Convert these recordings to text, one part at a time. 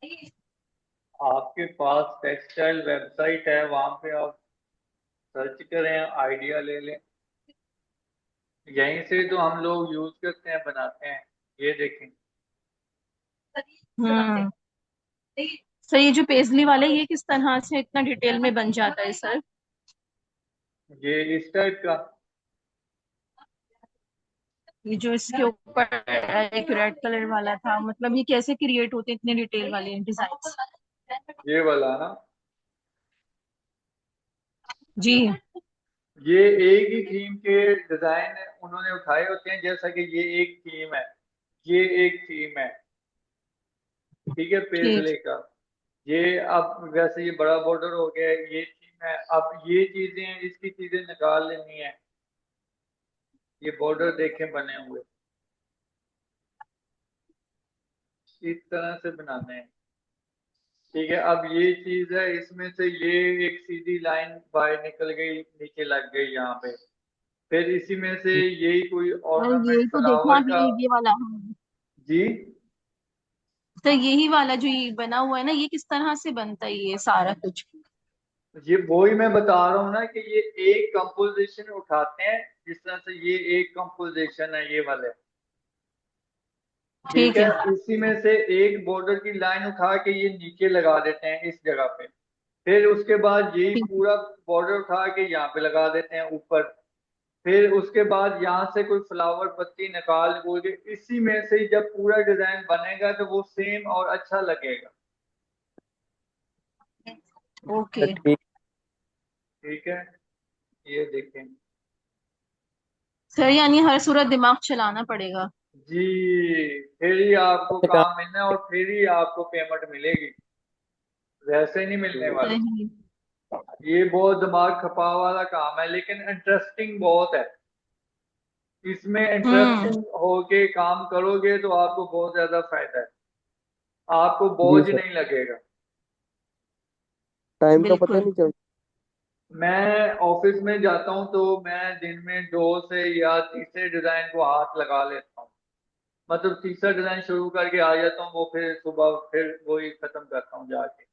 आपके पास textile website है, वहां पे आप सर्च करें, आइडिया ले लें। यहीं से तो हम लोग यूज करते हैं, बनाते हैं। ये देखें। हम्म। सर ये जो पेजली वाला है, ये किस तरह से इतना डिटेल में बन जाता है सर? ये इस टाइप का। ये जो इसके ऊपर एक रेड कलर वाला था, मतलब ये कैसे क्रिएट होते हैं इतने डिटेल वाले डिजाइन? ये वाला ना। जी। ये एक ही थीम के डिजाइन उन्होंने उठाए होते हैं, जैसा कि ये एक थीम है, ये एक थीम है। ठीक है, ठीक। पेजले का। ये अब वैसे ये बड़ा बॉर्डर हो गया है, ये थीम है। अब ये चीजें, इसकी चीजें निकाल लेनी है। ये बॉर्डर देखें बने हुए, इस तरह से बनाने हैं। ठीक है, अब ये चीज है, इसमें से ये एक सीधी लाइन बाहर निकल गई, नीचे लग गई यहाँ पे। फिर इसी में से यही कोई सर ऑर्नामेंट यही तो देखो फ्लावर आप, का। ये वाला। जी। सर यही वाला जो ये बना हुआ है ना, ये किस तरह से बनता है ये सारा कुछ? ये वो ही मैं बता रहा हूँ ना कि ये एक कंपोजिशन उठाते हैं। जिस तरह से ये एक कंपोजिशन है, ये वाले। ठीक ठीक है, है। इसी में से एक बॉर्डर की लाइन उठा के ये नीचे लगा देते हैं इस जगह पे। फिर उसके बाद यही ठीक है। पूरा बॉर्डर उठा के यहाँ पे लगा देते हैं ऊपर। फिर उसके बाद यहाँ से कोई फ्लावर पत्ती निकाल बोल के, इसी में से ही जब पूरा डिजाइन बनेगा तो वो सेम और अच्छा लगेगा। ओके। ठीक। ठीक है, ये देखें। सर यानी हर सूरत दिमाग चलाना पड़ेगा? जी, फिर ही आपको अच्छा काम। काम मिलना है और फिर ही आपको पेमेंट मिलेगी। वैसे नहीं मिलने वाली। सही। ये बहुत दिमाग खपाव वाला काम है, लेकिन इंटरेस्टिंग बहुत है। इसमें हम्म। इंटरेस्टिंग होके काम करोगे तो आपको बहुत ज्यादा फायदा है। आपको जी बोझ सर। नहीं लगेगा। टाइम का पता बिल्कुल। नहीं चलता। मैं ऑफिस में जाता हूँ तो मैं दिन में दो से या तीसरे डिजाइन को हाथ लगा लेता हूँ। मतलब तीसरा डिजाइन शुरू करके आ जाता हूँ, वो फिर सुबह फिर वही खत्म करता हूँ जाके।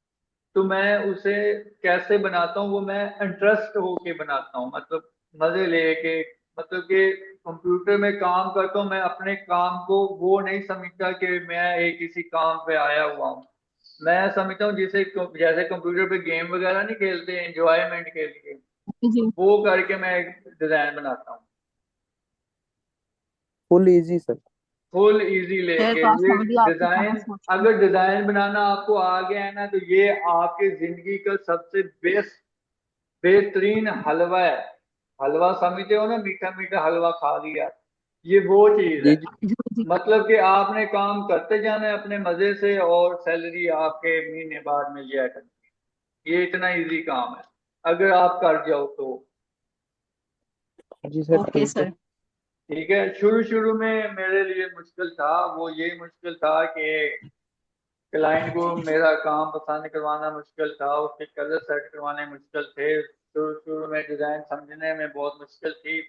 तो मैं उसे कैसे बनाता हूँ, वो मैं इंटरेस्ट होके बनाता हूँ, मतलब मजे लेके। मतलब कि कंप्यूटर में काम करता हूँ, मैं अपने काम को वो नहीं समझता कि मैं एक किसी काम पे आया हुआ हूँ। मैं समझता हूँ जैसे जैसे कंप्यूटर पे गेम वगैरह नहीं खेलते एंजॉयमेंट के लिए, जी। वो करके मैं एक डिजाइन बनाता हूँ। Full easy sir. Full easy sir लेके ये काश मैं भी आपकी तरह डिजाइन। सोचती। अगर डिजाइन बनाना आपको आ गया है ना, तो ये आपकी जिंदगी का सबसे बेस्ट, बेहतरीन हलवा है। हलवा समझते हो ना, मीठा मीठा हलवा खा लिया। ये वो चीज जी है। जी। जी जी। मतलब कि आपने काम करते जाना है अपने मजे से, और सैलरी आपके महीने बाद मिल जाया करती है। ये इतना इजी काम है, अगर आप कर जाओ तो। जी सर ओके ठीक है। सर। ठीक है, शुरू शुरू में मेरे लिए मुश्किल था। वो ये मुश्किल था कि क्लाइंट को मेरा काम पसंद करवाना मुश्किल था, उसके कलर सेट करवाने मुश्किल थे, शुरू शुरू में डिजाइन समझने में बहुत मुश्किल थी।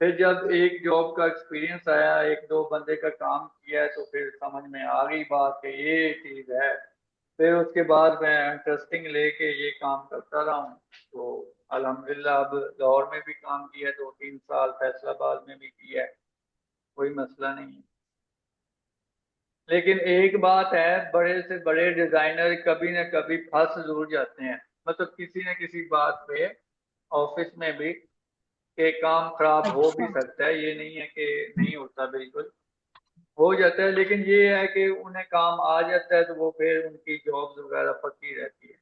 फिर जब एक जॉब का एक्सपीरियंस आया, एक दो बंदे का काम किया है, तो फिर समझ में आ गई बात कि ये चीज है। फिर उसके बाद मैं इंटरेस्टिंग लेके ये काम करता रहा हूँ। तो अल्हम्दुलिल्लाह अब लाहौर में भी काम किया है 2-3 साल, फैसलाबाद में भी किया है। कोई मसला नहीं है। लेकिन एक बात है, बड़े से बड़े डिजाइनर कभी ना कभी फंस जरूर जाते हैं। मतलब किसी न किसी बात पे, ऑफिस में भी, कि काम खराब हो भी अच्छा। सकता है, ये नहीं है कि नहीं होता, बिल्कुल हो जाता है। लेकिन ये है कि उन्हें काम आ जाता है तो वो फिर उनकी जॉब्स वगैरह पक्की रहती है।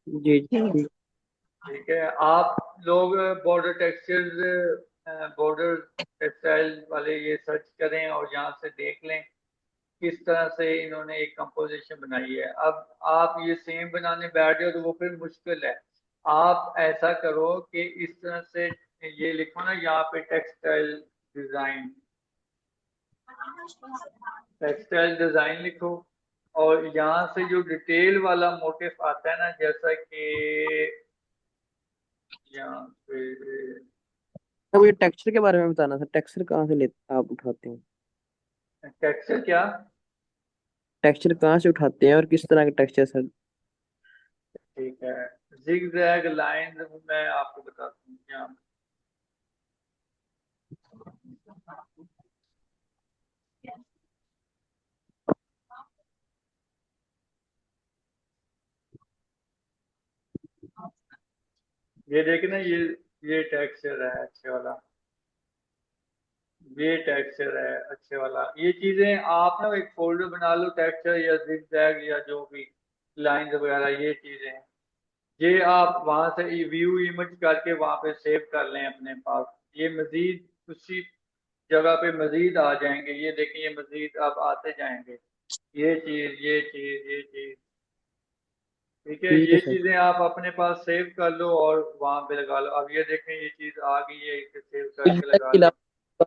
जी ठीक। ठीक। ठीक है, आप लोग बॉर्डर टेक्सचर्स, बॉर्डर टेक्सटाइल वाले ये सर्च करें और यहाँ से देख लें किस तरह से इन्होंने एक कंपोजिशन बनाई है। अब आप ये सेम बनाने बैठ जाओ तो वो फिर मुश्किल है। आप ऐसा करो कि इस तरह से ये लिखो ना यहाँ पे, टेक्सटाइल डिजाइन, टेक्सटाइल डिजाइन लिखो। और यहाँ से जो डिटेल वाला मोटिव आता है ना, जैसा कि यहाँ पे अब ये टेक्सचर के बारे में बताना था, टेक्सचर कहाँ से लेते आप उठाते हैं? टेक्सचर क्या। टेक्सचर कहाँ से उठाते हैं और किस तरह का टेक्सचर सर? ठीक है, जिग जैग लाइन मैं आपको बताता हूँ यहाँ। ये देखिए ना, ये टेक्सचर है अच्छे वाला, ये टेक्सचर है अच्छे वाला। ये चीजें आप ना एक फोल्डर बना लो, टेक्सचर या जिग जैग या जो भी लाइन वगैरह, ये चीजें हैं, ये आप वहां से व्यू इमेज करके वहां पे सेव कर लें अपने पास। ये मजीद उसी जगह पे मजीद आ जाएंगे, ये देखें, ये मजीद अब आते जाएंगे, ये चीज, ये चीज, ये चीज। ठीक है, ठीक है ये सर। चीजें आप अपने पास सेव कर लो और वहां पे लगा लो। अब ये देखें, ये चीज आ गई है, इसे सेव जिग करके जैग लगा के ली। अलावा,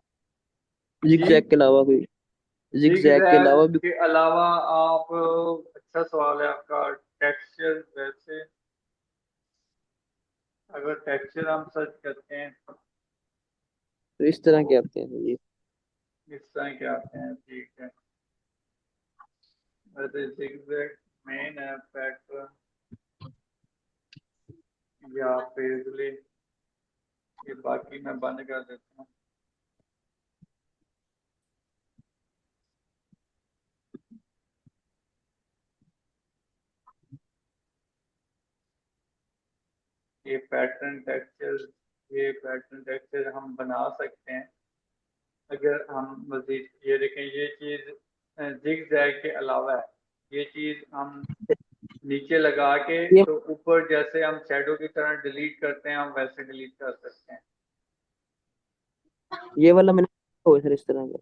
जिग जी, जैग के अलावा कोई, जिग जिग जैग के जैग अलावा भी? के अलावा आप, अच्छा सवाल है आपका, टेक्सचर वैसे अगर टेक्सचर हम सर्च करते हैं तो इस तरह के आते हैं सर ये? इस तरह के आते हैं, ठीक है। वैसे जिग जैग मेन है, पैटर्न या पेजली, ये बाकी मैं बंद कर देता हूँ। ये पैटर्न टेक्सचर, ये पैटर्न टेक्सचर हम बना सकते हैं अगर हम मजीद, ये देखें, ये चीज जिग जैग के अलावा है, ये चीज हम नीचे लगा के, ये तो ऊपर जैसे हम शैडो की तरह डिलीट करते हैं, हम वैसे डिलीट कर सकते हैं। ये वाला मैंने हो सर इस तरह का।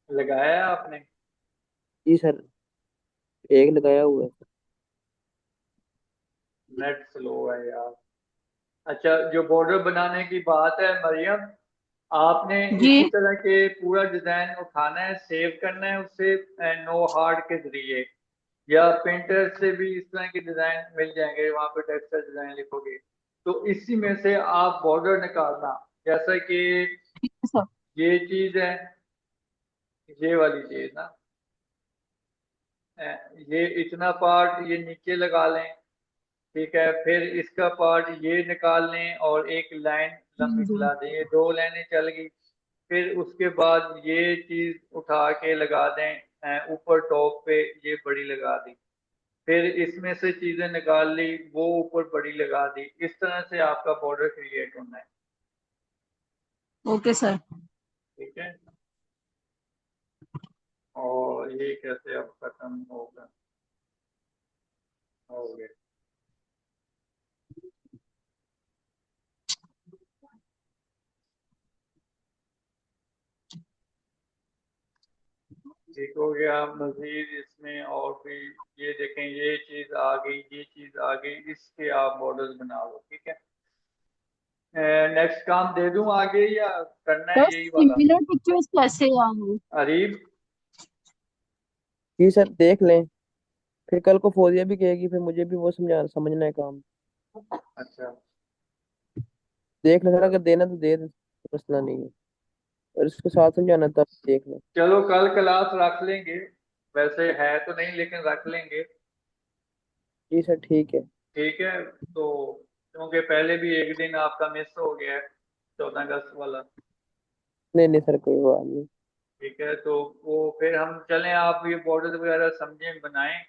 लगाया है आपने? जी सर, एक लगाया हुआ है। नेट स्लो है यार। अच्छा, जो बॉर्डर बनाने की बात है मरियम, आपने जी। इसी तरह के पूरा डिजाइन उठाना है, सेव करना है उसे नो हार्ड के जरिए, या पेंटर से भी इस तरह के डिजाइन मिल जाएंगे, वहां पे टेक्सचर डिजाइन लिखोगे तो इसी में से आप बॉर्डर निकालना। जैसा कि सर। ये चीज है, ये वाली चीज ना, अ, ये इतना पार्ट ये नीचे लगा लें, ठीक है, फिर इसका पार्ट ये निकाल लें और एक लाइन लंबी जी। चला दें, ये दो लाइनें चल गई। फिर उसके बाद ये चीज उठा के लगा दें, ऊपर टॉप पे ये बड़ी लगा दी, फिर इसमें से चीजें निकाल ली, वो ऊपर बड़ी लगा दी। इस तरह से आपका बॉर्डर क्रिएट होना है। Okay sir. ठीक है, और ये कैसे अब खत्म होगा, हो गया। ठीक हो गया। मजीद इसमें और भी, ये देखें, ये चीज आ गई, ये चीज आ गई, इसके आप बॉर्डर्स बना लो। ठीक है, नेक्स्ट काम दे दूं आगे या करना है सर यही वाला? सिमिलर पिक्चर्स कैसे आएंगे? अरीब, जी सर देख लें, फिर कल को फोजिया भी कहेगी, फिर मुझे भी वो समझना है काम। अच्छा, देख लेना, अगर देना तो दे दे, मसला नहीं है। और इसको साथ समझाना तब देख लो। चलो कल क्लास रख लेंगे, वैसे है तो नहीं लेकिन रख लेंगे। जी सर ठीक है। ठीक है, तो क्योंकि पहले भी एक दिन आपका मिस हो गया है, 14 अगस्त वाला। नहीं नहीं सर, कोई बात नहीं। ठीक है, तो वो फिर हम चलें, आप ये बॉर्डर वगैरह समझें, बनाएं।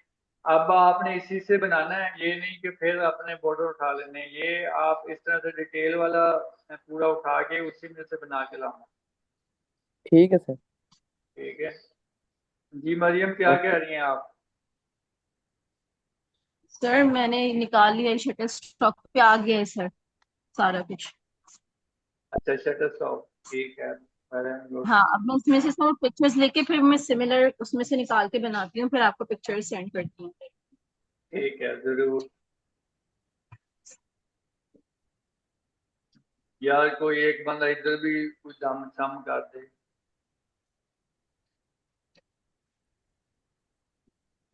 अब आपने इसी से बनाना है, ये नहीं कि फिर अपने बॉर्डर उठा लेने हैं। ये आप इस तरह से डिटेल वाला पूरा उठा के उसी में से बना के लाना। ठीक है सर। ठीक है जी। मरियम, क्या कह ओके। रही हैं आप? सर मैंने निकाल लिया, शटर स्टॉक पे आ गया है सर, सारा कुछ। अच्छा, शटर स्टॉप, ठीक है, वेरी गुड। हाँ, अब मैं इसमें से सर पिक्चर्स लेके फिर मैं सिमिलर उसमें से निकाल के बनाती हूँ, फिर आपको पिक्चर्स सेंड करती हूँ। ठीक है, जरूर। यार कोई एक बंदा इधर भी कुछ दम शम कर दे,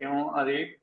क्यों अरीब?